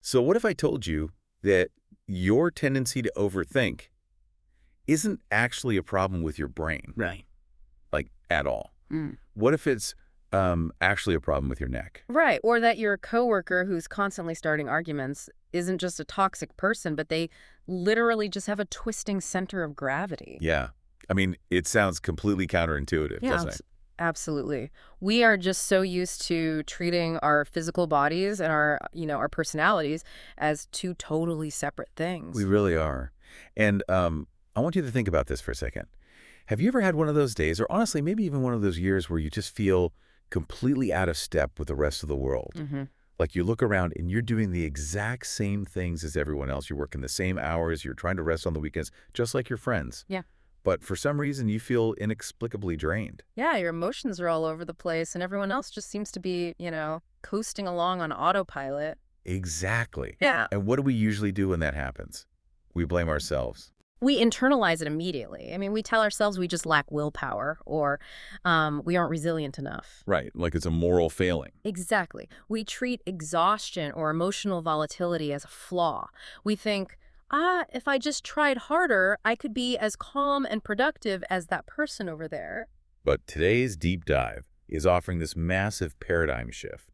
So what if I told you that your tendency to overthink isn't actually a problem with your brain, Right. like at all? Mm. What if it's actually a problem with your neck? Right, or that your coworker who's constantly starting arguments isn't just a toxic person, but they literally just have a twisting center of gravity. Yeah. I mean, it sounds completely counterintuitive, Yeah, doesn't it? absolutely. We are just so used to treating our physical bodies and our personalities as two totally separate things. We really are. And I want you to think about this for a second. Have you ever had one of those days, or honestly, maybe even one of those years where you just feel completely out of step with the rest of the world? Mm-hmm. Like you look around and you're doing the exact same things as everyone else. You're working the same hours. You're trying to rest on the weekends, just like your friends. Yeah. But for some reason, you feel inexplicably drained. Yeah, your emotions are all over the place, and everyone else just seems to be, coasting along on autopilot. Exactly. Yeah. And what do we usually do when that happens? We blame ourselves. We internalize it immediately. I mean, we tell ourselves we just lack willpower or we aren't resilient enough. Right, like it's a moral failing. Exactly. We treat exhaustion or emotional volatility as a flaw. We think, if I just tried harder, I could be as calm and productive as that person over there. But today's deep dive is offering this massive paradigm shift.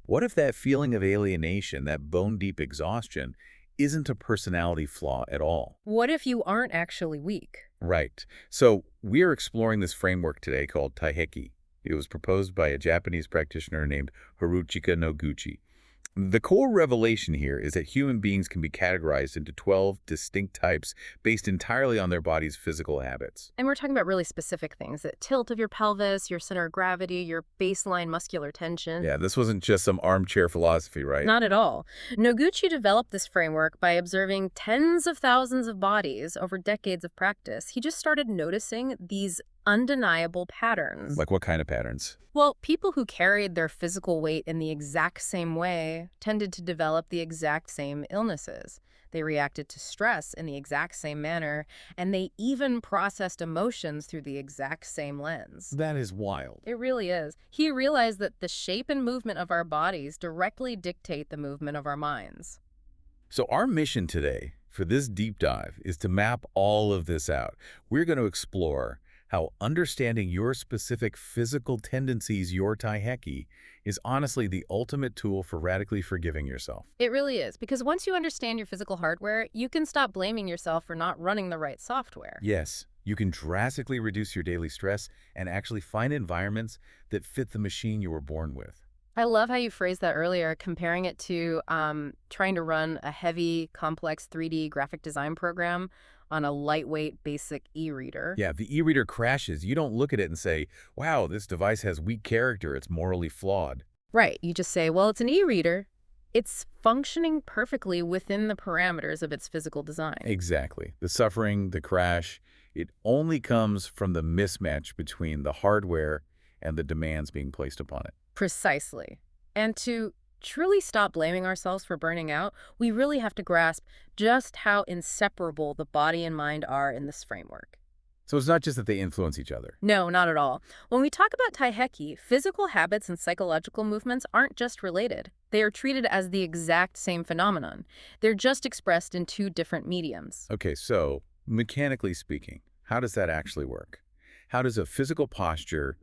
What if that feeling of alienation, that bone-deep exhaustion, isn't a personality flaw at all? What if you aren't actually weak? Right. So we're exploring this framework today called Taiheki. It was proposed by a Japanese practitioner named Haruchika Noguchi. The core revelation here is that human beings can be categorized into 12 distinct types based entirely on their body's physical habits. And we're talking about really specific things, the tilt of your pelvis, your center of gravity, your baseline muscular tension. Yeah, this wasn't just some armchair philosophy, right? Not at all. Noguchi developed this framework by observing tens of thousands of bodies over decades of practice. He just started noticing these undeniable patterns. Like what kind of patterns? Well, people who carried their physical weight in the exact same way tended to develop the exact same illnesses. They reacted to stress in the exact same manner, and they even processed emotions through the exact same lens. That is wild. It really is. He realized that the shape and movement of our bodies directly dictate the movement of our minds. So our mission today for this deep dive is to map all of this out. We're going to explore how understanding your specific physical tendencies, your Taiheki, is honestly the ultimate tool for radically forgiving yourself. It really is, because once you understand your physical hardware, you can stop blaming yourself for not running the right software. Yes, you can drastically reduce your daily stress and actually find environments that fit the machine you were born with. I love how you phrased that earlier, comparing it to trying to run a heavy, complex 3D graphic design program on a lightweight, basic e-reader. Yeah, if the e-reader crashes, you don't look at it and say, wow, this device has weak character, it's morally flawed. Right. You just say, well, it's an e-reader. It's functioning perfectly within the parameters of its physical design. Exactly. The suffering, the crash, it only comes from the mismatch between the hardware and the demands being placed upon it. Precisely. And to truly stop blaming ourselves for burning out, we really have to grasp just how inseparable the body and mind are in this framework. So it's not just that they influence each other. No, not at all. When we talk about Taiheki, physical habits and psychological movements aren't just related. They are treated as the exact same phenomenon. They're just expressed in two different mediums. Okay, so mechanically speaking, how does that actually work? How does a physical posture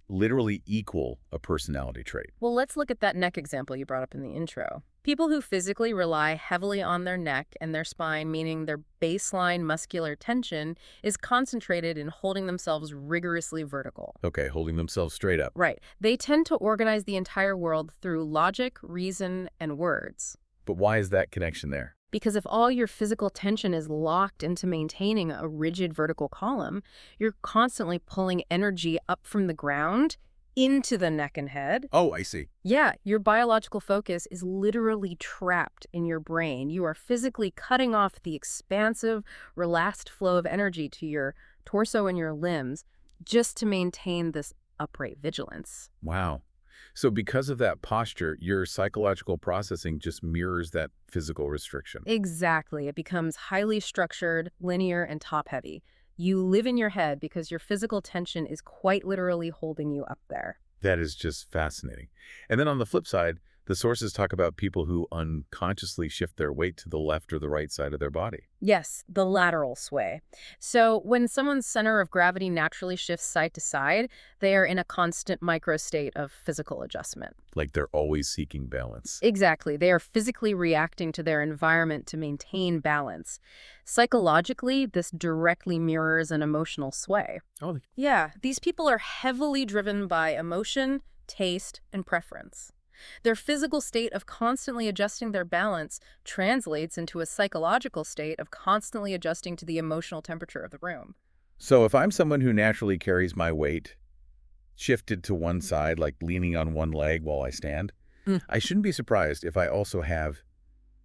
literally equal a personality trait? Well, let's look at that neck example you brought up in the intro. People who physically rely heavily on their neck and their spine, meaning their baseline muscular tension, is concentrated in holding themselves rigorously vertical. Okay, holding themselves straight up. Right. They tend to organize the entire world through logic, reason, and words. But why is that connection there? Because if all your physical tension is locked into maintaining a rigid vertical column, you're constantly pulling energy up from the ground into the neck and head. Oh, I see. Yeah, your biological focus is literally trapped in your brain. You are physically cutting off the expansive, relaxed flow of energy to your torso and your limbs just to maintain this upright vigilance. Wow. So because of that posture, your psychological processing just mirrors that physical restriction. Exactly. It becomes highly structured, linear, and top-heavy. You live in your head because your physical tension is quite literally holding you up there. That is just fascinating. And then on the flip side, The sources talk about people who unconsciously shift their weight to the left or the right side of their body. Yes, the lateral sway. So when someone's center of gravity naturally shifts side to side, they are in a constant microstate of physical adjustment. Like they're always seeking balance. Exactly. They are physically reacting to their environment to maintain balance. Psychologically, this directly mirrors an emotional sway. Oh, Yeah, these people are heavily driven by emotion, taste, and preference. Their physical state of constantly adjusting their balance translates into a psychological state of constantly adjusting to the emotional temperature of the room. so if I'm someone who naturally carries my weight shifted to one side, like leaning on one leg while I stand, Mm. I shouldn't be surprised if I also have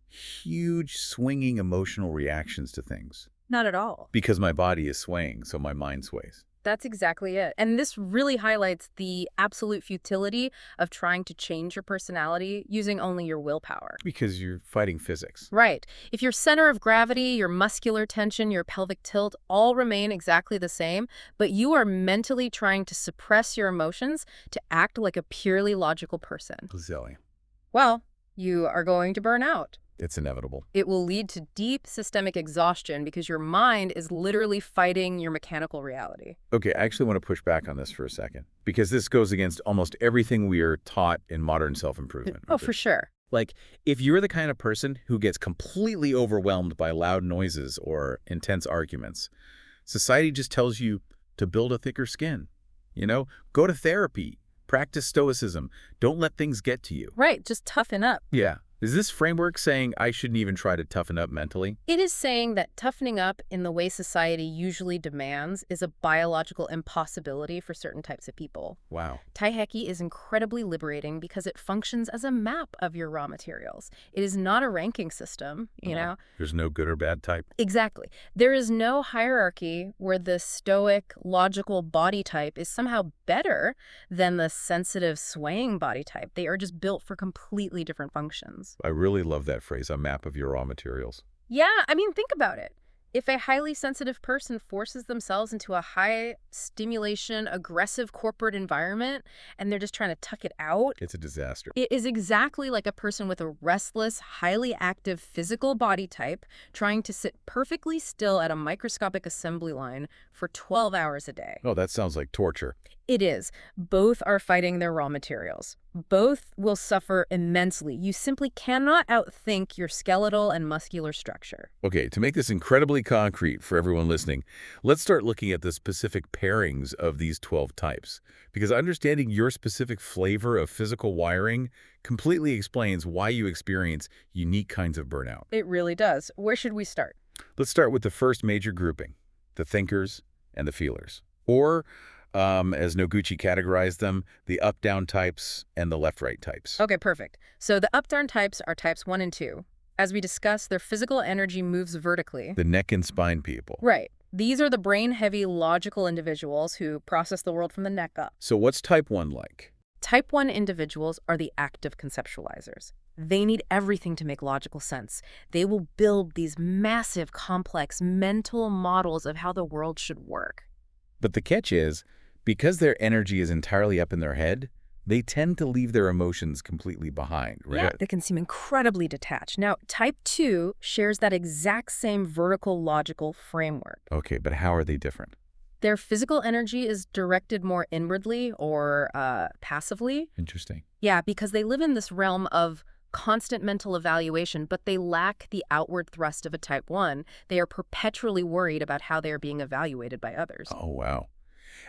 huge swinging emotional reactions to things Not at all. because my body is swaying, so my mind sways. That's exactly it. And this really highlights the absolute futility of trying to change your personality using only your willpower. Because you're fighting physics. Right. If your center of gravity, your muscular tension, your pelvic tilt all remain exactly the same, but you are mentally trying to suppress your emotions to act like a purely logical person, Silly. well, you are going to burn out. It's inevitable. It will lead to deep systemic exhaustion because your mind is literally fighting your mechanical reality. Okay, I actually want to push back on this for a second, because this goes against almost everything we are taught in modern self-improvement. Oh, for sure. Like, if you're the kind of person who gets completely overwhelmed by loud noises or intense arguments, society just tells you to build a thicker skin. You know, go to therapy, practice stoicism, don't let things get to you. Right, just toughen up. Yeah. Is this framework saying I shouldn't even try to toughen up mentally? It is saying that toughening up in the way society usually demands is a biological impossibility for certain types of people. Wow. Taiheki is incredibly liberating because it functions as a map of your raw materials. It is not a ranking system, you know? There's no good or bad type. Exactly. There is no hierarchy where the stoic, logical body type is somehow better than the sensitive, swaying body type. They are just built for completely different functions. I really love that phrase, a map of your raw materials. Yeah, I mean, think about it. If a highly sensitive person forces themselves into a high stimulation, aggressive corporate environment, and they're just trying to tuck it out, It's a disaster. it is exactly like a person with a restless, highly active physical body type trying to sit perfectly still at a microscopic assembly line for 12 hours a day. Oh, that sounds like torture. It is. Both are fighting their raw materials. Both will suffer immensely. You simply cannot outthink your skeletal and muscular structure. Okay, to make this incredibly concrete for everyone listening, let's start looking at the specific pairings of these 12 types, because understanding your specific flavor of physical wiring completely explains why you experience unique kinds of burnout. It really does. Where should we start? Let's start with the first major grouping, the thinkers and the feelers. Or, as Noguchi categorized them, the up-down types and the left-right types. Okay, perfect. So the up-down types are types 1 and 2. As we discussed, their physical energy moves vertically. The neck and spine people. Right. These are the brain-heavy, logical individuals who process the world from the neck up. So what's type 1 like? Type 1 individuals are the active conceptualizers. They need everything to make logical sense. They will build these massive, complex mental models of how the world should work. But the catch is, because their energy is entirely up in their head, they tend to leave their emotions completely behind, right? Yeah, they can seem incredibly detached. Now, type 2 shares that exact same vertical logical framework. Okay, but how are they different? Their physical energy is directed more inwardly or passively. Interesting. Yeah, because they live in this realm of constant mental evaluation, but they lack the outward thrust of a type 1. They are perpetually worried about how they are being evaluated by others. Oh, wow.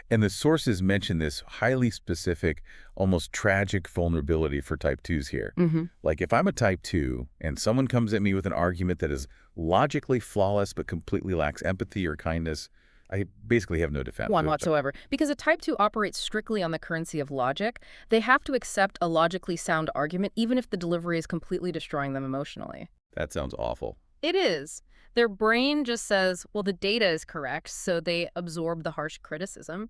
And the sources mention this highly specific, almost tragic vulnerability for type 2s here. Like if I'm a type 2 and someone comes at me with an argument that is logically flawless but completely lacks empathy or kindness, I basically have no defense. One whatsoever. Because a type 2 operates strictly on the currency of logic, they have to accept a logically sound argument even if the delivery is completely destroying them emotionally. That sounds awful. It is. Their brain just says, well, the data is correct, so they absorb the harsh criticism.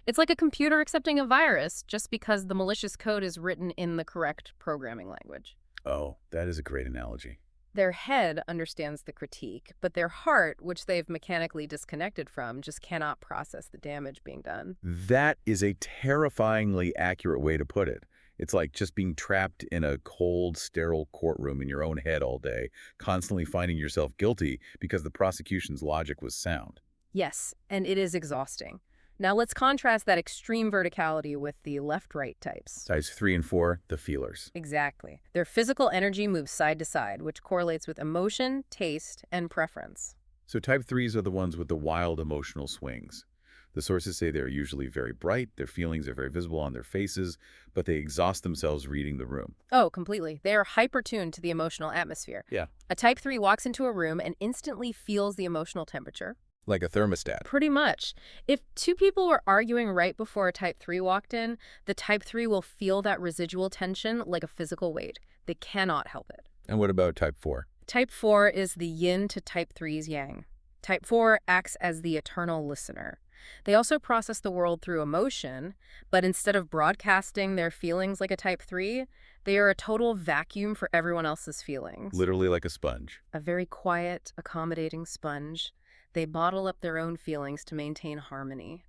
It's like a computer accepting a virus just because the malicious code is written in the correct programming language. Oh, that is a great analogy. Their head understands the critique, but their heart, which they've mechanically disconnected from, just cannot process the damage being done. That is a terrifyingly accurate way to put it. It's like just being trapped in a cold, sterile courtroom in your own head all day, constantly finding yourself guilty because the prosecution's logic was sound. Yes, and it is exhausting. Now let's contrast that extreme verticality with the left-right types. Types 3 and 4, the feelers. Exactly. Their physical energy moves side to side, which correlates with emotion, taste, and preference. So type 3s are the ones with the wild emotional swings. The sources say they're usually very bright, their feelings are very visible on their faces, but they exhaust themselves reading the room. Oh, completely. They are hyper-tuned to the emotional atmosphere. Yeah. A type 3 walks into a room and instantly feels the emotional temperature. Like a thermostat. Pretty much. If two people were arguing right before a type 3 walked in, the type 3 will feel that residual tension like a physical weight. They cannot help it. And what about type 4? Type 4 is the yin to type 3's yang. Type 4 acts as the eternal listener. They also process the world through emotion, but instead of broadcasting their feelings like a type 3, they are a total vacuum for everyone else's feelings. Literally like a sponge. A very quiet, accommodating sponge. They bottle up their own feelings to maintain harmony.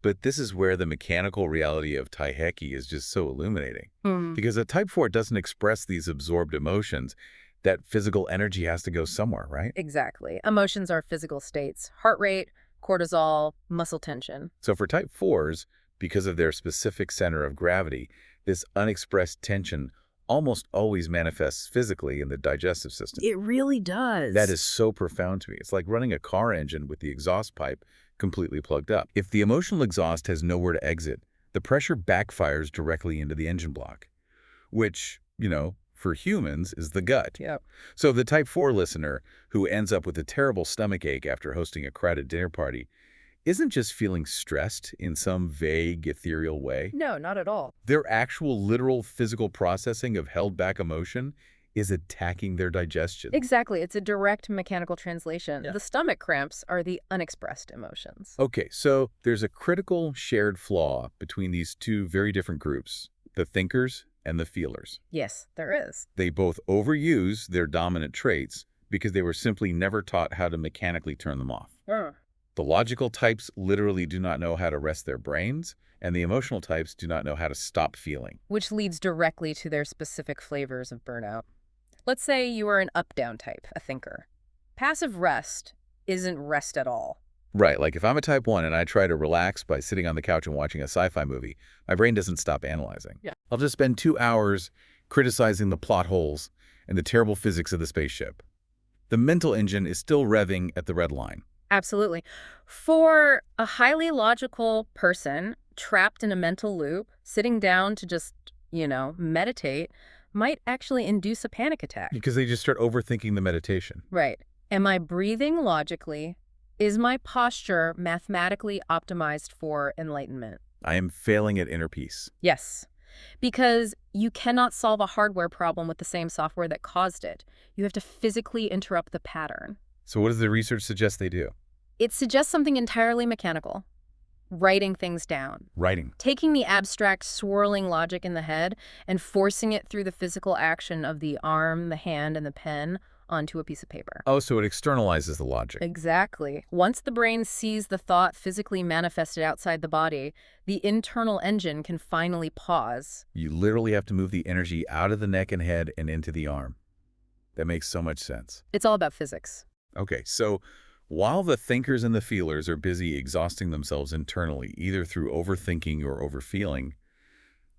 But this is where the mechanical reality of Taiheki is just so illuminating. Hmm. Because a type 4 doesn't express these absorbed emotions. That physical energy has to go somewhere, right? Exactly. Emotions are physical states. Heart rate, cortisol, muscle tension. So for type 4s, because of their specific center of gravity, this unexpressed tension almost always manifests physically in the digestive system. It really does. That is so profound to me. It's like running a car engine with the exhaust pipe completely plugged up. If the emotional exhaust has nowhere to exit, the pressure backfires directly into the engine block, which, for humans is the gut. Yep. So the type 4 listener who ends up with a terrible stomach ache after hosting a crowded dinner party isn't just feeling stressed in some vague, ethereal way. No, not at all. Their actual literal physical processing of held back emotion is attacking their digestion. Exactly. It's a direct mechanical translation. Yeah. The stomach cramps are the unexpressed emotions. Okay, so there's a critical shared flaw between these two very different groups, the thinkers and the feelers. Yes, there is. They both overuse their dominant traits because they were simply never taught how to mechanically turn them off. The logical types literally do not know how to rest their brains, and the emotional types do not know how to stop feeling. Which leads directly to their specific flavors of burnout. Let's say you are an up-down type, a thinker. Passive rest isn't rest at all. Right, like if I'm a type 1 and I try to relax by sitting on the couch and watching a sci-fi movie, my brain doesn't stop analyzing. Yeah. I'll just spend 2 hours criticizing the plot holes and the terrible physics of the spaceship. The mental engine is still revving at the red line. Absolutely. For a highly logical person trapped in a mental loop, sitting down to just, meditate might actually induce a panic attack. Because they just start overthinking the meditation. Right. Am I breathing logically? Is my posture mathematically optimized for enlightenment? I am failing at inner peace. Yes. Because you cannot solve a hardware problem with the same software that caused it. You have to physically interrupt the pattern. So what does the research suggest they do? It suggests something entirely mechanical. Writing things down. Writing. Taking the abstract, swirling logic in the head and forcing it through the physical action of the arm, the hand, and the pen onto a piece of paper. Oh, so it externalizes the logic. Exactly. Once the brain sees the thought physically manifested outside the body, the internal engine can finally pause. You literally have to move the energy out of the neck and head and into the arm. That makes so much sense. It's all about physics. Okay, so while the thinkers and the feelers are busy exhausting themselves internally, either through overthinking or overfeeling,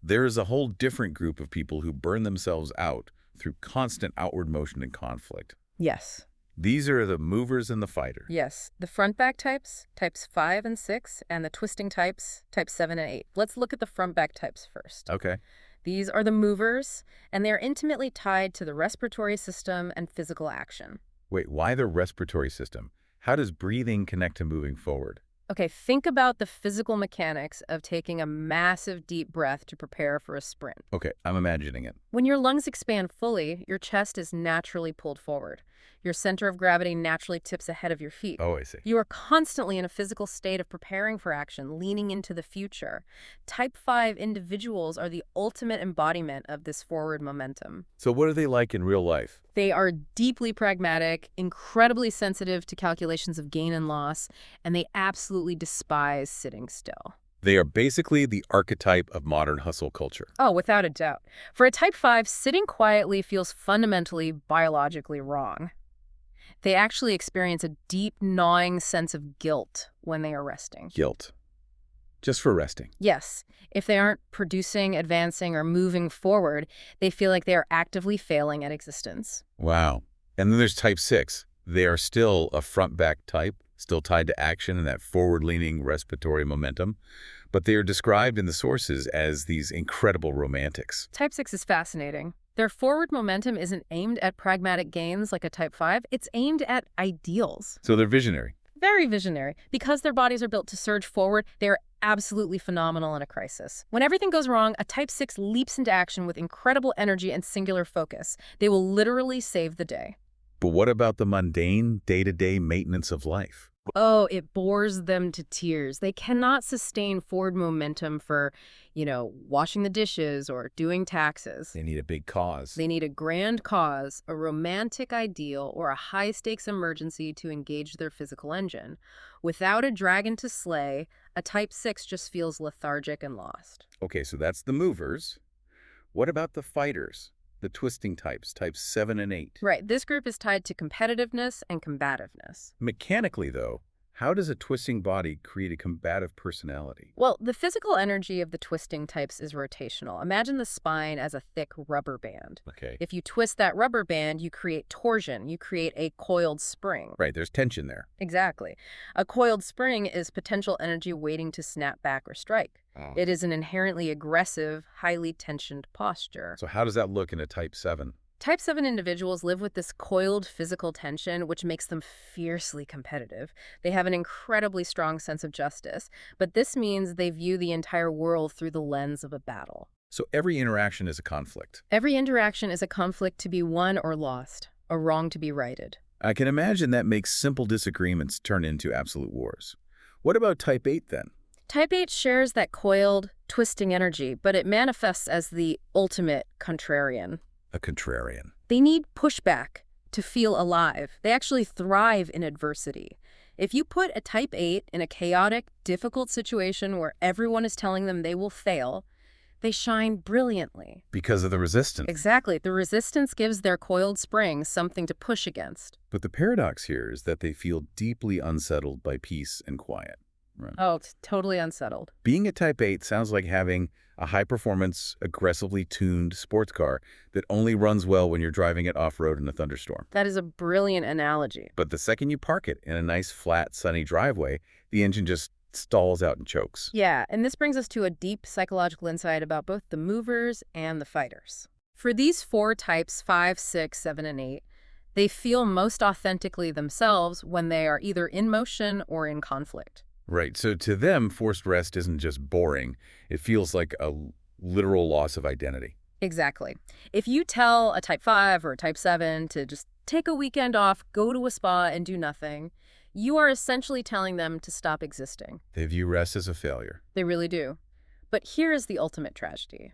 there is a whole different group of people who burn themselves out through constant outward motion and conflict. Yes. These are the movers and the fighters. Yes. The front-back types, types 5 and 6, and the twisting types, types 7 and 8. Let's look at the front-back types first. Okay. These are the movers, and they are intimately tied to the respiratory system and physical action. Wait, why the respiratory system? How does breathing connect to moving forward? Okay, think about the physical mechanics of taking a massive deep breath to prepare for a sprint. Okay, I'm imagining it. When your lungs expand fully, your chest is naturally pulled forward. Your center of gravity naturally tips ahead of your feet. Oh, I see. You are constantly in a physical state of preparing for action, leaning into the future. Type 5 individuals are the ultimate embodiment of this forward momentum. So what are they like in real life? They are deeply pragmatic, incredibly sensitive to calculations of gain and loss, and they absolutely despise sitting still. They are basically the archetype of modern hustle culture. Oh, without a doubt. For a type 5, sitting quietly feels fundamentally biologically wrong. They actually experience a deep, gnawing sense of guilt when they are resting. Guilt. Just for resting. Yes, if they aren't producing, advancing, or moving forward, they feel like they are actively failing at existence. Wow. And then there's type 6. They are still a front-back type, still tied to action and that forward-leaning respiratory momentum, but they are described in the sources as these incredible romantics. Type 6 is fascinating. Their forward momentum isn't aimed at pragmatic gains like a type 5, it's aimed at ideals. So they're visionary. Very visionary. Because their bodies are built to surge forward, they are absolutely phenomenal in a crisis. When everything goes wrong, a type 6 leaps into action with incredible energy and singular focus. They will literally save the day. But what about the mundane, day-to-day maintenance of life? Oh, it bores them to tears. They cannot sustain forward momentum for, washing the dishes or doing taxes. They need a big cause. They need a grand cause, a romantic ideal, or a high-stakes emergency to engage their physical engine. Without a dragon to slay, a type 6 just feels lethargic and lost. Okay, so that's the movers. What about the fighters? The twisting types, types 7 and 8. Right, this group is tied to competitiveness and combativeness. Mechanically, though, how does a twisting body create a combative personality? Well, the physical energy of the twisting types is rotational. Imagine the spine as a thick rubber band. Okay. If you twist that rubber band, you create torsion. You create a coiled spring. Right, there's tension there. Exactly. A coiled spring is potential energy waiting to snap back or strike. Oh. It is an inherently aggressive, highly tensioned posture. So how does that look in a type 7? Type 7 individuals live with this coiled physical tension, which makes them fiercely competitive. They have an incredibly strong sense of justice, but this means they view the entire world through the lens of a battle. So every interaction is a conflict. Every interaction is a conflict to be won or lost, a wrong to be righted. I can imagine that makes simple disagreements turn into absolute wars. What about type 8 then? Type 8 shares that coiled, twisting energy, but it manifests as the ultimate contrarian. A contrarian. They need pushback to feel alive. They actually thrive in adversity. If you put a type 8 in a chaotic, difficult situation where everyone is telling them they will fail, they shine brilliantly. Because of the resistance. Exactly. The resistance gives their coiled spring something to push against. But the paradox here is that they feel deeply unsettled by peace and quiet. Right. Oh, it's totally unsettled. Being a type 8 sounds like having a high-performance, aggressively tuned sports car that only runs well when you're driving it off-road in a thunderstorm. That is a brilliant analogy. But the second you park it in a nice, flat, sunny driveway, the engine just stalls out and chokes. Yeah, and this brings us to a deep psychological insight about both the movers and the fighters. For these 4 types, 5, 6, 7, and 8, they feel most authentically themselves when they are either in motion or in conflict. Right, so to them, forced rest isn't just boring. It feels like a literal loss of identity. Exactly. If you tell a type 5 or a type 7 to just take a weekend off, go to a spa, and do nothing, you are essentially telling them to stop existing. They view rest as a failure. They really do. But here is the ultimate tragedy.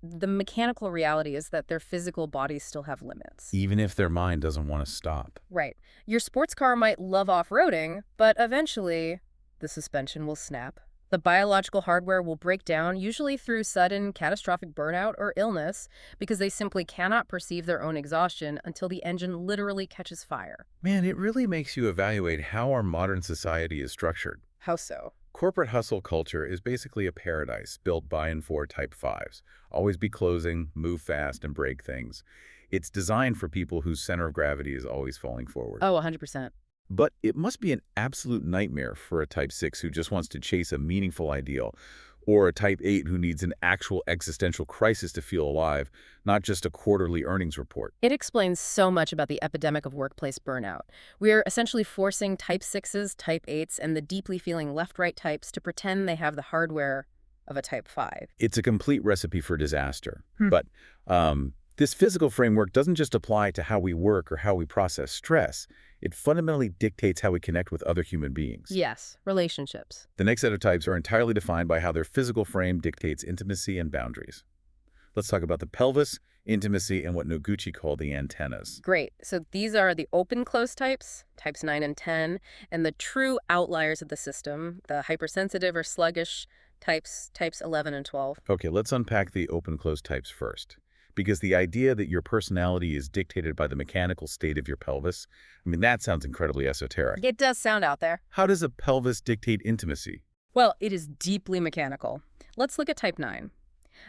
The mechanical reality is that their physical bodies still have limits. Even if their mind doesn't want to stop. Right. Your sports car might love off-roading, but eventually the suspension will snap. The biological hardware will break down, usually through sudden catastrophic burnout or illness, because they simply cannot perceive their own exhaustion until the engine literally catches fire. Man, it really makes you evaluate how our modern society is structured. How so? Corporate hustle culture is basically a paradise built by and for type 5s. Always be closing, move fast, and break things. It's designed for people whose center of gravity is always falling forward. Oh, 100%. But it must be an absolute nightmare for a type 6 who just wants to chase a meaningful ideal, or a type 8 who needs an actual existential crisis to feel alive, not just a quarterly earnings report. It explains so much about the epidemic of workplace burnout. We're essentially forcing type 6s, type 8s, and the deeply feeling left-right types to pretend they have the hardware of a type 5. It's a complete recipe for disaster. But this physical framework doesn't just apply to how we work or how we process stress. It fundamentally dictates how we connect with other human beings. Yes, relationships. The next set of types are entirely defined by how their physical frame dictates intimacy and boundaries. Let's talk about the pelvis intimacy, and what Noguchi called the antennas. Great. So these are the open-close types, types 9 and 10, and the true outliers of the system, the hypersensitive or sluggish types 11 and 12. Okay, let's unpack the open-close types first. Because the idea that your personality is dictated by the mechanical state of your pelvis, I mean, that sounds incredibly esoteric. It does sound out there. How does a pelvis dictate intimacy? Well, it is deeply mechanical. Let's look at type 9.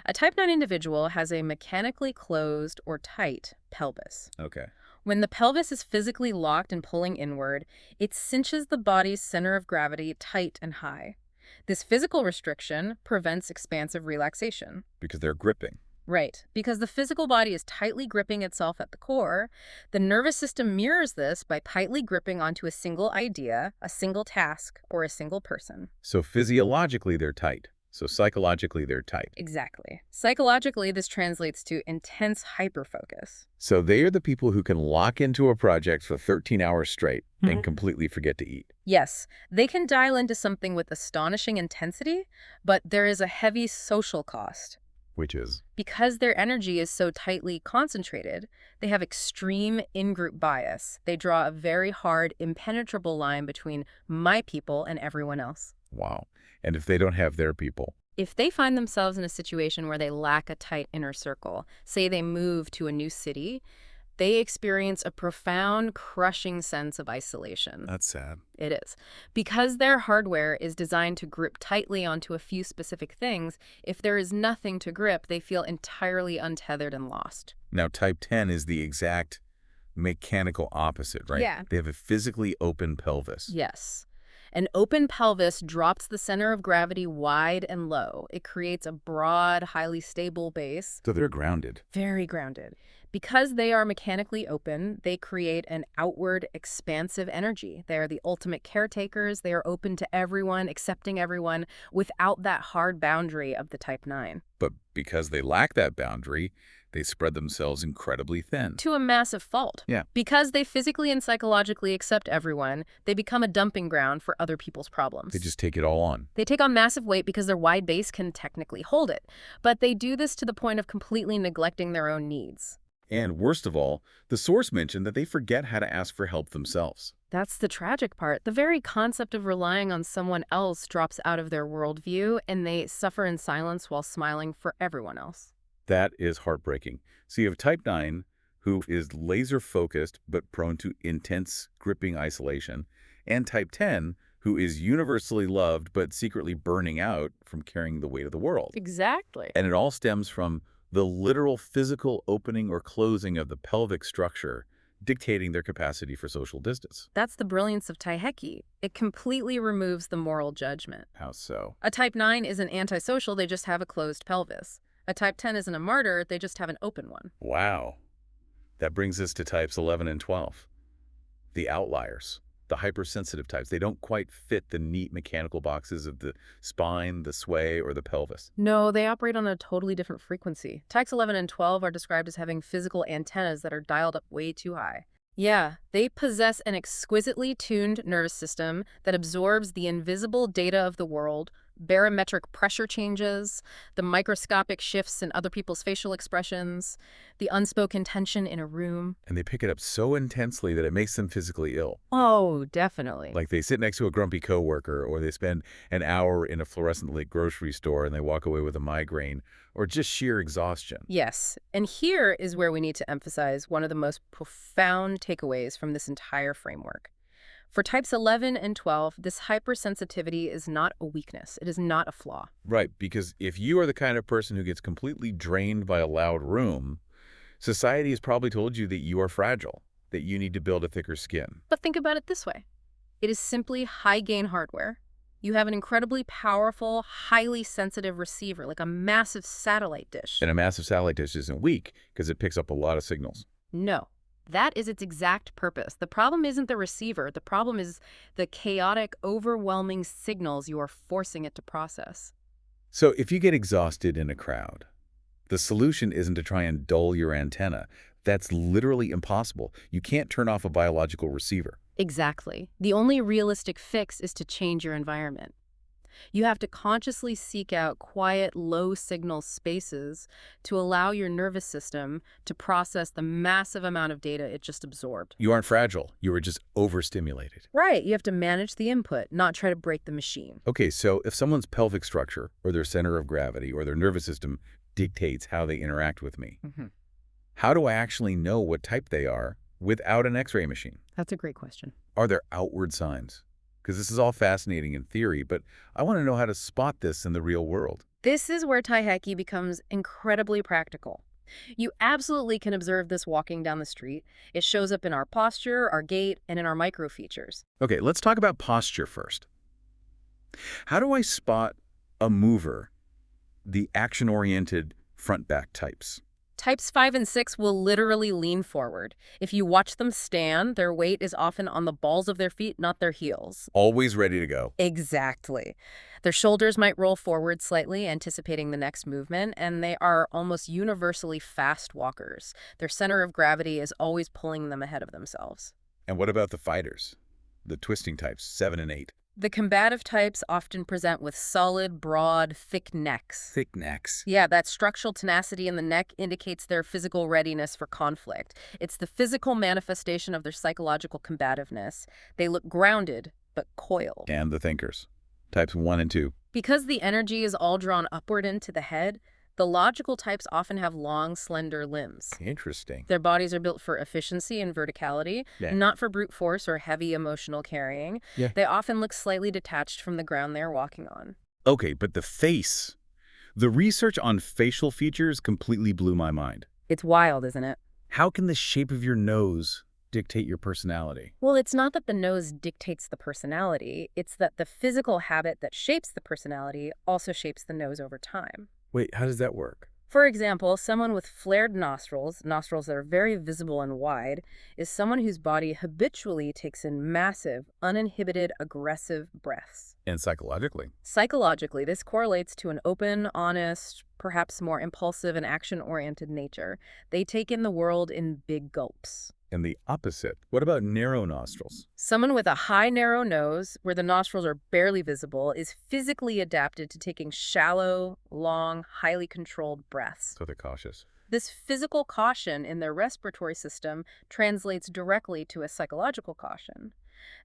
A type 9 individual has a mechanically closed or tight pelvis. Okay. When the pelvis is physically locked and pulling inward, it cinches the body's center of gravity tight and high. This physical restriction prevents expansive relaxation. Because they're gripping. Right. Because the physical body is tightly gripping itself at the core, the nervous system mirrors this by tightly gripping onto a single idea, a single task, or a single person. So physiologically, they're tight. So psychologically, they're tight. Exactly. Psychologically, this translates to intense hyperfocus. So they are the people who can lock into a project for 13 hours straight and completely forget to eat. Yes, they can dial into something with astonishing intensity, but there is a heavy social cost. Which is? Because their energy is so tightly concentrated, they have extreme in-group bias. They draw a very hard, impenetrable line between my people and everyone else. Wow. And if they don't have their people? If they find themselves in a situation where they lack a tight inner circle, say they move to a new city, they experience a profound, crushing sense of isolation. That's sad. It is. Because their hardware is designed to grip tightly onto a few specific things, if there is nothing to grip, they feel entirely untethered and lost. Now, type 10 is the exact mechanical opposite, right? Yeah. They have a physically open pelvis. Yes. An open pelvis drops the center of gravity wide and low. It creates a broad, highly stable base. So they're grounded. Very grounded. Because they are mechanically open, they create an outward, expansive energy. They are the ultimate caretakers. They are open to everyone, accepting everyone, without that hard boundary of the type 9. But because they lack that boundary, they spread themselves incredibly thin. To a massive fault. Yeah. Because they physically and psychologically accept everyone, they become a dumping ground for other people's problems. They just take it all on. They take on massive weight because their wide base can technically hold it. But they do this to the point of completely neglecting their own needs. And worst of all, the source mentioned that they forget how to ask for help themselves. That's the tragic part. The very concept of relying on someone else drops out of their worldview, and they suffer in silence while smiling for everyone else. That is heartbreaking. So you have type 9, who is laser-focused but prone to intense, gripping isolation, and type 10, who is universally loved but secretly burning out from carrying the weight of the world. Exactly. And it all stems from the literal physical opening or closing of the pelvic structure, dictating their capacity for social distance. That's the brilliance of Taiheki. It completely removes the moral judgment. How so? A type 9 isn't antisocial, they just have a closed pelvis. A type 10 isn't a martyr, they just have an open one. Wow. That brings us to types 11 and 12. The outliers, the hypersensitive types. They don't quite fit the neat mechanical boxes of the spine, the sway, or the pelvis. No, they operate on a totally different frequency. Types 11 and 12 are described as having physical antennas that are dialed up way too high. Yeah, they possess an exquisitely tuned nervous system that absorbs the invisible data of the world, barometric pressure changes, the microscopic shifts in other people's facial expressions, the unspoken tension in a room. And they pick it up so intensely that it makes them physically ill. Oh, definitely. Like they sit next to a grumpy coworker, or they spend an hour in a fluorescent-lit grocery store and they walk away with a migraine, or just sheer exhaustion. Yes, and here is where we need to emphasize one of the most profound takeaways from this entire framework. For types 11 and 12, this hypersensitivity is not a weakness. It is not a flaw. Right, because if you are the kind of person who gets completely drained by a loud room, society has probably told you that you are fragile, that you need to build a thicker skin. But think about it this way. It is simply high-gain hardware. You have an incredibly powerful, highly sensitive receiver, like a massive satellite dish. And a massive satellite dish isn't weak because it picks up a lot of signals. No. That is its exact purpose. The problem isn't the receiver. The problem is the chaotic, overwhelming signals you are forcing it to process. So if you get exhausted in a crowd, the solution isn't to try and dull your antenna. That's literally impossible. You can't turn off a biological receiver. Exactly. The only realistic fix is to change your environment. You have to consciously seek out quiet, low-signal spaces to allow your nervous system to process the massive amount of data it just absorbed. You aren't fragile. You were just overstimulated. Right, you have to manage the input, not try to break the machine. Okay, so if someone's pelvic structure or their center of gravity or their nervous system dictates how they interact with me, how do I actually know what type they are without an X-ray machine? That's a great question. Are there outward signs? Because this is all fascinating in theory, but I want to know how to spot this in the real world. This is where Taiheki becomes incredibly practical. You absolutely can observe this walking down the street. It shows up in our posture, our gait, and in our micro features. Okay, let's talk about posture first. How do I spot a mover, the action-oriented front-back types? Types 5 and 6 will literally lean forward. If you watch them stand, their weight is often on the balls of their feet, not their heels. Always ready to go. Exactly. Their shoulders might roll forward slightly, anticipating the next movement, and they are almost universally fast walkers. Their center of gravity is always pulling them ahead of themselves. And what about the fighters? The twisting types, 7 and 8. The combative types often present with solid, broad, thick necks. Thick necks. Yeah, that structural tenacity in the neck indicates their physical readiness for conflict. It's the physical manifestation of their psychological combativeness. They look grounded, but coiled. And the thinkers, types 1 and 2. Because the energy is all drawn upward into the head, the logical types often have long, slender limbs. Interesting. Their bodies are built for efficiency and verticality, not for brute force or heavy emotional carrying. They often look slightly detached from the ground they're walking on. Okay, but the face. The research on facial features completely blew my mind. It's wild, isn't it? How can the shape of your nose dictate your personality? Well, it's not that the nose dictates the personality. It's that the physical habit that shapes the personality also shapes the nose over time. Wait, how does that work? For example, someone with flared nostrils that are very visible and wide, is someone whose body habitually takes in massive, uninhibited, aggressive breaths. And psychologically? Psychologically, this correlates to an open, honest, perhaps more impulsive and action-oriented nature. They take in the world in big gulps. And the opposite. What about narrow nostrils? Someone with a high, narrow nose, where the nostrils are barely visible, is physically adapted to taking shallow, long, highly controlled breaths. So they're cautious. This physical caution in their respiratory system translates directly to a psychological caution.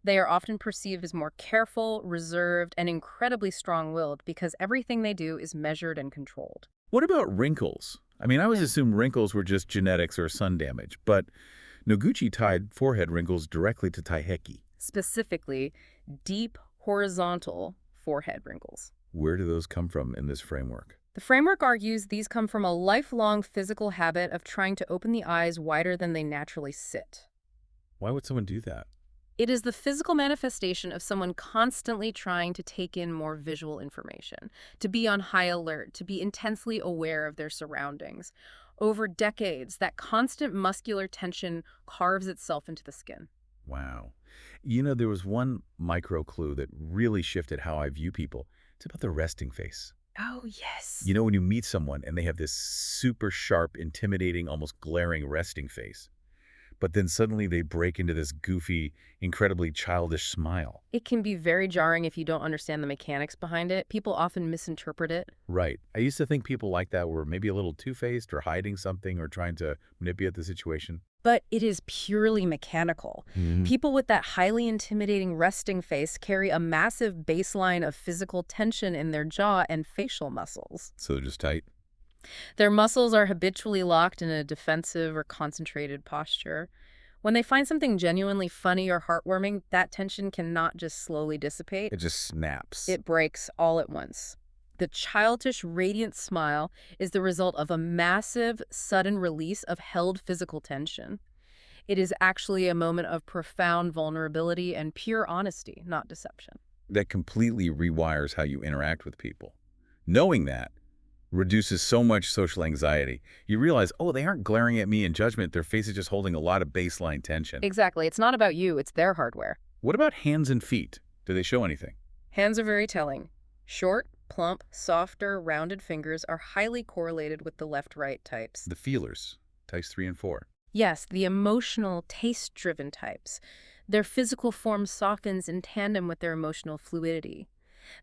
They are often perceived as more careful, reserved, and incredibly strong-willed because everything they do is measured and controlled. What about wrinkles? I mean, I always assumed wrinkles were just genetics or sun damage, but Noguchi tied forehead wrinkles directly to Taiheki. Specifically, deep, horizontal forehead wrinkles. Where do those come from in this framework? The framework argues these come from a lifelong physical habit of trying to open the eyes wider than they naturally sit. Why would someone do that? It is the physical manifestation of someone constantly trying to take in more visual information, to be on high alert, to be intensely aware of their surroundings. Over decades, that constant muscular tension carves itself into the skin. Wow. You know, there was one micro clue that really shifted how I view people. It's about the resting face. Oh, yes. You know, when you meet someone and they have this super sharp, intimidating, almost glaring resting face, but then suddenly they break into this goofy, incredibly childish smile. It can be very jarring if you don't understand the mechanics behind it. People often misinterpret it. Right. I used to think people like that were maybe a little two-faced or hiding something or trying to manipulate the situation. But it is purely mechanical. People with that highly intimidating resting face carry a massive baseline of physical tension in their jaw and facial muscles. So they're just tight? Their muscles are habitually locked in a defensive or concentrated posture. When they find something genuinely funny or heartwarming, that tension cannot just slowly dissipate. It just snaps. It breaks all at once. The childish, radiant smile is the result of a massive, sudden release of held physical tension. It is actually a moment of profound vulnerability and pure honesty, not deception. That completely rewires how you interact with people. Knowing that reduces so much social anxiety. You realize, oh, they aren't glaring at me in judgment. Their face is just holding a lot of baseline tension. Exactly. It's not about you. It's their hardware. What about hands and feet? Do they show anything? Hands are very telling. Short, plump, softer, rounded fingers are highly correlated with the left-right types. The feelers, types 3 and 4. Yes, the emotional, taste-driven types. Their physical form softens in tandem with their emotional fluidity.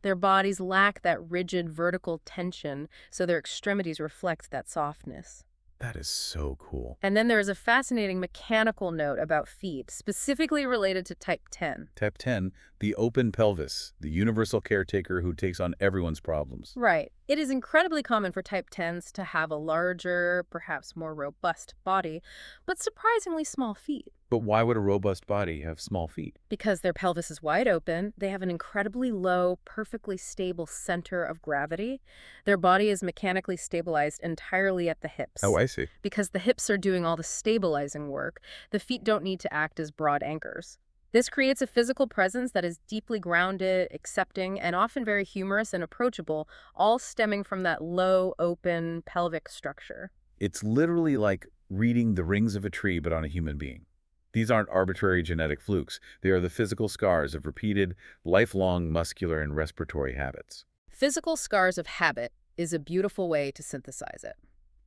Their bodies lack that rigid vertical tension, so their extremities reflect that softness. That is so cool. And then there is a fascinating mechanical note about feet, specifically related to type 10. Type 10, the open pelvis, the universal caretaker who takes on everyone's problems. Right. It is incredibly common for type 10s to have a larger, perhaps more robust body, but surprisingly small feet. But why would a robust body have small feet? Because their pelvis is wide open, they have an incredibly low, perfectly stable center of gravity. Their body is mechanically stabilized entirely at the hips. Oh, I see. Because the hips are doing all the stabilizing work, the feet don't need to act as broad anchors. This creates a physical presence that is deeply grounded, accepting, and often very humorous and approachable, all stemming from that low, open pelvic structure. It's literally like reading the rings of a tree, but on a human being. These aren't arbitrary genetic flukes. They are the physical scars of repeated, lifelong muscular and respiratory habits. Physical scars of habit is a beautiful way to synthesize it.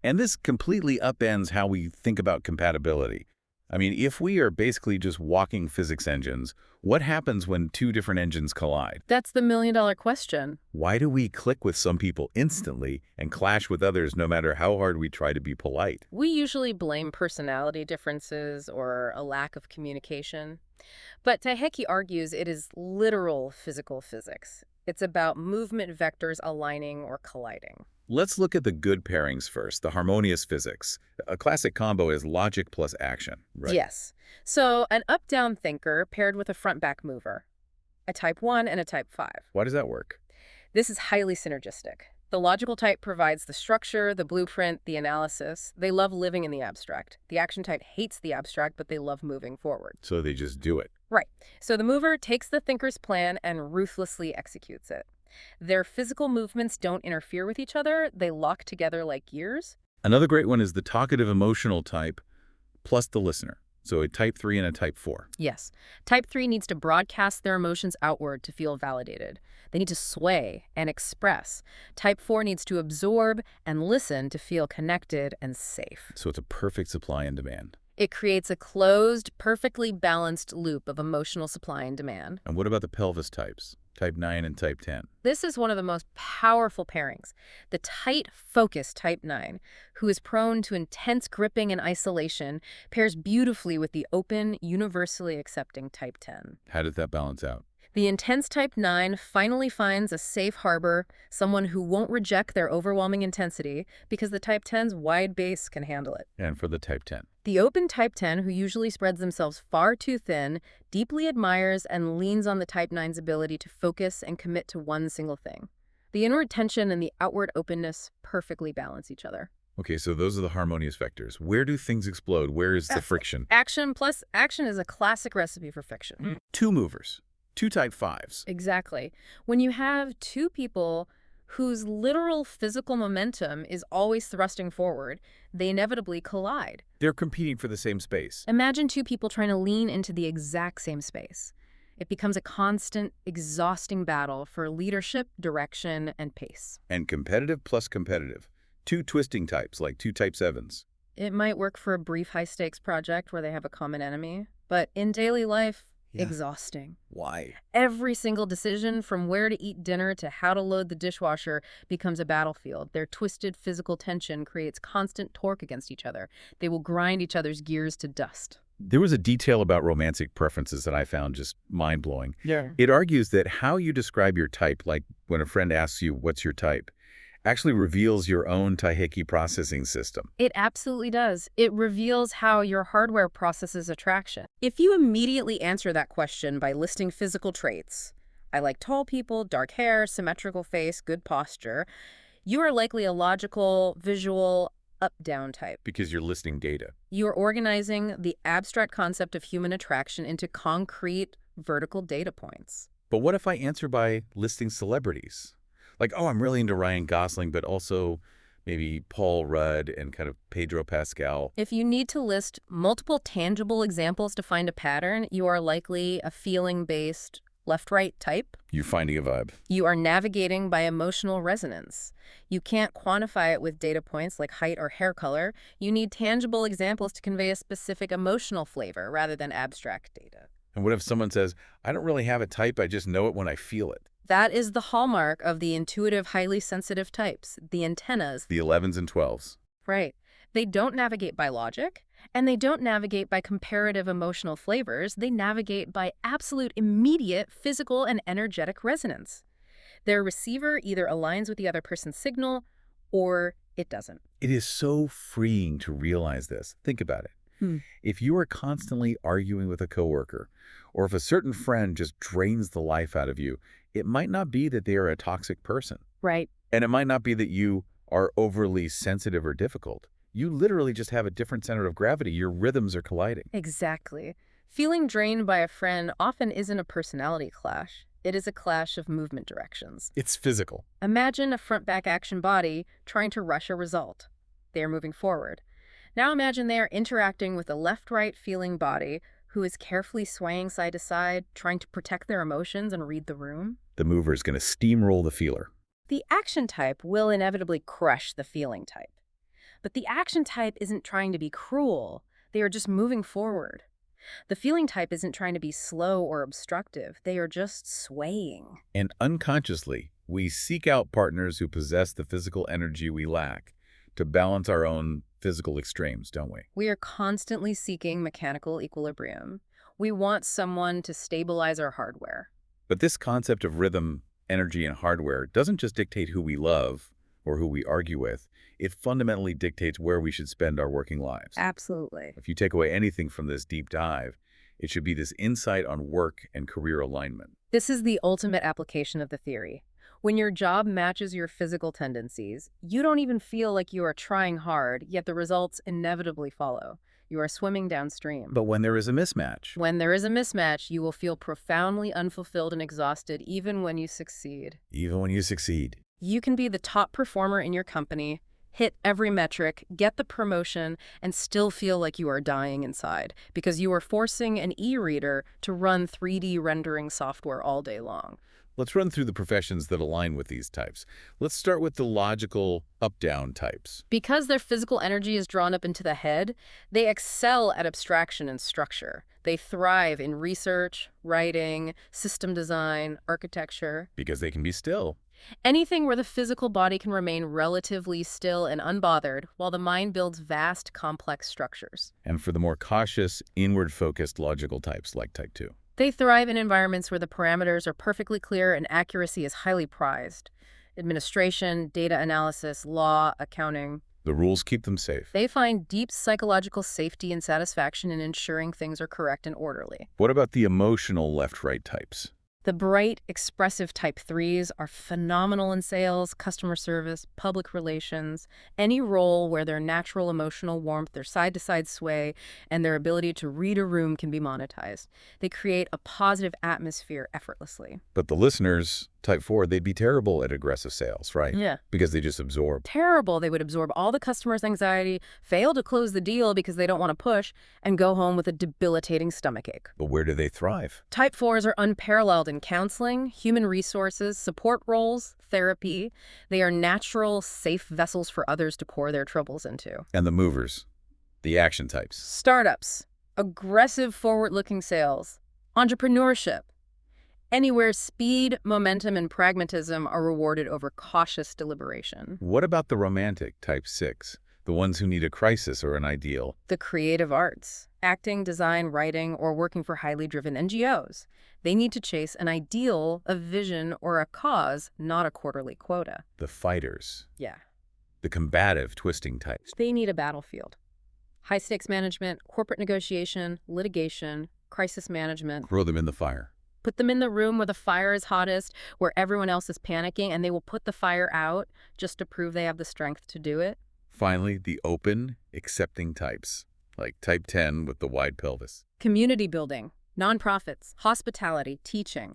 And this completely upends how we think about compatibility. I mean, if we are basically just walking physics engines, what happens when two different engines collide? That's the million-dollar question. Why do we click with some people instantly and clash with others no matter how hard we try to be polite? We usually blame personality differences or a lack of communication. But Taiheki argues it is literal physical physics. It's about movement vectors aligning or colliding. Let's look at the good pairings first, the harmonious physics. A classic combo is logic plus action, right? Yes. So an up-down thinker paired with a front-back mover, a type 1 and a type 5. Why does that work? This is highly synergistic. The logical type provides the structure, the blueprint, the analysis. They love living in the abstract. The action type hates the abstract, but they love moving forward. So they just do it. Right. So the mover takes the thinker's plan and ruthlessly executes it. Their physical movements don't interfere with each other. They lock together like gears. Another great one is the talkative emotional type plus the listener. So a type 3 and a type 4. Yes. Type 3 needs to broadcast their emotions outward to feel validated. They need to sway and express. Type 4 needs to absorb and listen to feel connected and safe. So it's a perfect supply and demand. It creates a closed, perfectly balanced loop of emotional supply and demand. And what about the pelvis types? Type 9 and type 10. This is one of the most powerful pairings. The tight, focused type 9, who is prone to intense gripping and isolation, pairs beautifully with the open, universally accepting type 10. How did that balance out? The intense type 9 finally finds a safe harbor, someone who won't reject their overwhelming intensity because the type 10's wide base can handle it. And for the type 10? The open type 10, who usually spreads themselves far too thin, deeply admires and leans on the type 9's ability to focus and commit to one single thing. The inward tension and the outward openness perfectly balance each other. Okay, so those are the harmonious vectors. Where do things explode? Where is the friction? Action plus action is a classic recipe for fiction. Two movers. Two type 5s. Exactly. When you have two people whose literal physical momentum is always thrusting forward, they inevitably collide. They're competing for the same space. Imagine two people trying to lean into the exact same space. It becomes a constant, exhausting battle for leadership, direction, and pace. And competitive plus competitive. Two twisting types, like two type 7s. It might work for a brief high-stakes project where they have a common enemy, but in daily life, exhausting. Why? Every single decision, from where to eat dinner to how to load the dishwasher, becomes a battlefield. Their twisted physical tension creates constant torque against each other. They will grind each other's gears to dust. There was a detail about romantic preferences that I found just mind-blowing. Yeah. It argues that how you describe your type, like when a friend asks you, what's your type, actually reveals your own Taiheki processing system. It absolutely does. It reveals how your hardware processes attraction. If you immediately answer that question by listing physical traits, I like tall people, dark hair, symmetrical face, good posture, you are likely a logical, visual, up-down type. Because you're listing data. You are organizing the abstract concept of human attraction into concrete, vertical data points. But what if I answer by listing celebrities? Like, oh, I'm really into Ryan Gosling, but also maybe Paul Rudd and kind of Pedro Pascal. If you need to list multiple tangible examples to find a pattern, you are likely a feeling-based left-right type. You're finding a vibe. You are navigating by emotional resonance. You can't quantify it with data points like height or hair color. You need tangible examples to convey a specific emotional flavor rather than abstract data. And what if someone says, I don't really have a type, I just know it when I feel it? That is the hallmark of the intuitive, highly sensitive types, the antennas. The 11s and 12s. Right. They don't navigate by logic, and they don't navigate by comparative emotional flavors. They navigate by absolute immediate physical and energetic resonance. Their receiver either aligns with the other person's signal or it doesn't. It is so freeing to realize this. Think about it. If you are constantly arguing with a coworker, or if a certain friend just drains the life out of you, it might not be that they are a toxic person. Right. And it might not be that you are overly sensitive or difficult. You literally just have a different center of gravity. Your rhythms are colliding. Exactly. Feeling drained by a friend often isn't a personality clash. It is a clash of movement directions. It's physical. Imagine a front-back action body trying to rush a result. They are moving forward. Now imagine they are interacting with a left-right feeling body who is carefully swaying side to side, trying to protect their emotions and read the room. The mover is going to steamroll the feeler. The action type will inevitably crush the feeling type. But the action type isn't trying to be cruel. They are just moving forward. The feeling type isn't trying to be slow or obstructive. They are just swaying. And unconsciously, we seek out partners who possess the physical energy we lack to balance our own physical extremes, don't we? We are constantly seeking mechanical equilibrium. We want someone to stabilize our hardware. But this concept of rhythm, energy, and hardware doesn't just dictate who we love or who we argue with. It fundamentally dictates where we should spend our working lives. Absolutely. If you take away anything from this deep dive, it should be this insight on work and career alignment. This is the ultimate application of the theory. When your job matches your physical tendencies, you don't even feel like you are trying hard, yet the results inevitably follow. You are swimming downstream. But when there is a mismatch, When there is a mismatch, you will feel profoundly unfulfilled and exhausted even when you succeed. You can be the top performer in your company, hit every metric, get the promotion, and still feel like you are dying inside because you are forcing an e-reader to run 3D rendering software all day long. Let's run through the professions that align with these types. Let's start with the logical up-down types. Because their physical energy is drawn up into the head, they excel at abstraction and structure. They thrive in research, writing, system design, architecture. Because they can be still. Anything where the physical body can remain relatively still and unbothered while the mind builds vast, complex structures. And for the more cautious, inward-focused logical types like type 2. They thrive in environments where the parameters are perfectly clear and accuracy is highly prized. Administration, data analysis, law, accounting. The rules keep them safe. They find deep psychological safety and satisfaction in ensuring things are correct and orderly. What about the emotional left-right types? The bright, expressive type 3s are phenomenal in sales, customer service, public relations, any role where their natural emotional warmth, their side-to-side sway, and their ability to read a room can be monetized. They create a positive atmosphere effortlessly. But the listeners, type 4, they'd be terrible at aggressive sales, right? Yeah. Because they just absorb. Terrible. They would absorb all the customer's anxiety, fail to close the deal because they don't want to push, and go home with a debilitating stomachache. But where do they thrive? Type 4s are unparalleled in counseling, human resources, support roles, therapy. They are natural, safe vessels for others to pour their troubles into. And the movers, the action types. Startups, aggressive, forward-looking sales, entrepreneurship. Anywhere speed, momentum, and pragmatism are rewarded over cautious deliberation. What about the romantic, type 6? The ones who need a crisis or an ideal? The creative arts, acting, design, writing, or working for highly driven NGOs. They need to chase an ideal, a vision, or a cause, not a quarterly quota. The fighters. Yeah. The combative, twisting types. They need a battlefield. High-stakes management, corporate negotiation, litigation, crisis management. Throw them in the fire. Put them in the room where the fire is hottest, where everyone else is panicking, and they will put the fire out just to prove they have the strength to do it. Finally, the open, accepting types, like type 10 with the wide pelvis. Community building, nonprofits, hospitality, teaching.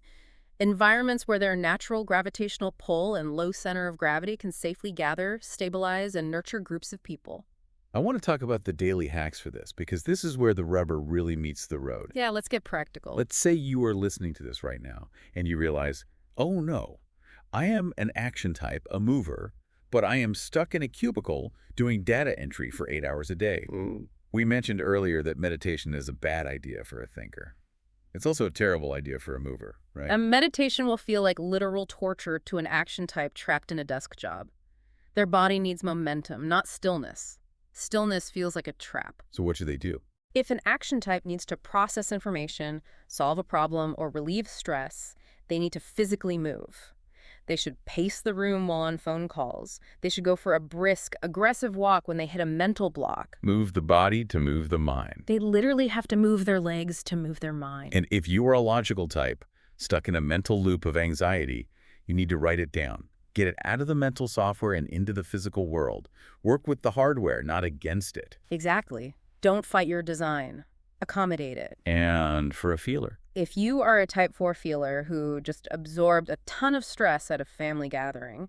Environments where their natural gravitational pull and low center of gravity can safely gather, stabilize, and nurture groups of people. I want to talk about the daily hacks for this, because this is where the rubber really meets the road. Yeah, let's get practical. Let's say you are listening to this right now, and you realize, oh no, I am an action type, a mover, but I am stuck in a cubicle doing data entry for 8 hours a day. We mentioned earlier that meditation is a bad idea for a thinker. It's also a terrible idea for a mover, right? And meditation will feel like literal torture to an action type trapped in a desk job. Their body needs momentum, not stillness. Stillness feels like a trap. So what should they do? If an action type needs to process information, solve a problem, or relieve stress, they need to physically move. They should pace the room while on phone calls. They should go for a brisk, aggressive walk when they hit a mental block. Move the body to move the mind. They literally have to move their legs to move their mind. And if you are a logical type, stuck in a mental loop of anxiety, you need to write it down. Get it out of the mental software and into the physical world. Work with the hardware, not against it. Exactly. Don't fight your design. Accommodate it. And for a feeler, If you are a type 4 feeler who just absorbed a ton of stress at a family gathering,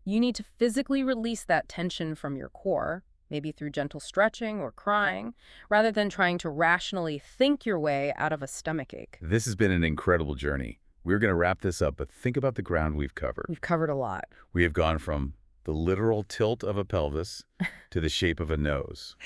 you need to physically release that tension from your core, maybe through gentle stretching or crying, rather than trying to rationally think your way out of a stomachache. this has been an incredible journey. We're going to wrap this up, but think about the ground we've covered. We've covered a lot. We have gone from the literal tilt of a pelvis to the shape of a nose.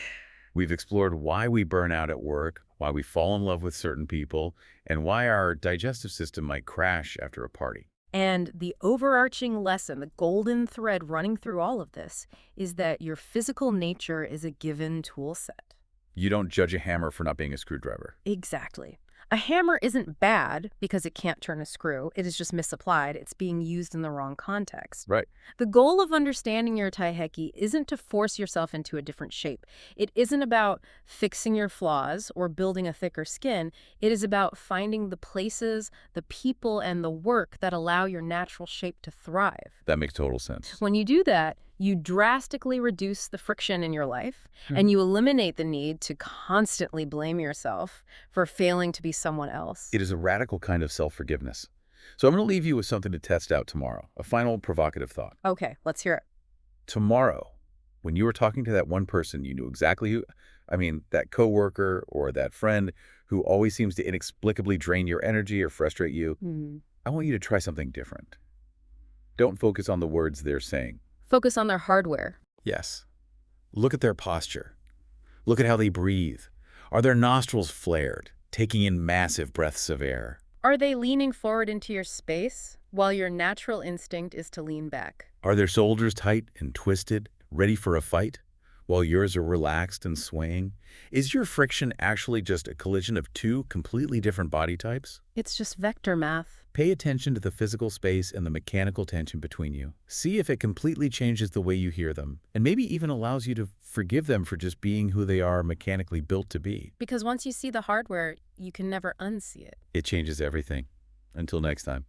We've explored why we burn out at work, why we fall in love with certain people, and why our digestive system might crash after a party. And the overarching lesson, the golden thread running through all of this, is that your physical nature is a given tool set. You don't judge a hammer for not being a screwdriver. Exactly. A hammer isn't bad because it can't turn a screw. It is just misapplied. It's being used in the wrong context. Right. The goal of understanding your Taiheki isn't to force yourself into a different shape. It isn't about fixing your flaws or building a thicker skin. It is about finding the places, the people, and the work that allow your natural shape to thrive. That makes total sense. When you do that, you drastically reduce the friction in your life, and you eliminate the need to constantly blame yourself for failing to be someone else. It is a radical kind of self-forgiveness. So I'm going to leave you with something to test out tomorrow. A final provocative thought. Okay, let's hear it. Tomorrow, when you were talking to that one person, you knew exactly who, that coworker or that friend who always seems to inexplicably drain your energy or frustrate you, I want you to try something different. Don't focus on the words they're saying. Focus on their hardware. Yes. Look at their posture. Look at how they breathe. Are their nostrils flared, taking in massive breaths of air? Are they leaning forward into your space while your natural instinct is to lean back? Are their shoulders tight and twisted, ready for a fight, while yours are relaxed and swaying? Is your friction actually just a collision of two completely different body types? It's just vector math. Pay attention to the physical space and the mechanical tension between you. See if it completely changes the way you hear them, and maybe even allows you to forgive them for just being who they are mechanically built to be. Because once you see the hardware, you can never unsee it. It changes everything. Until next time.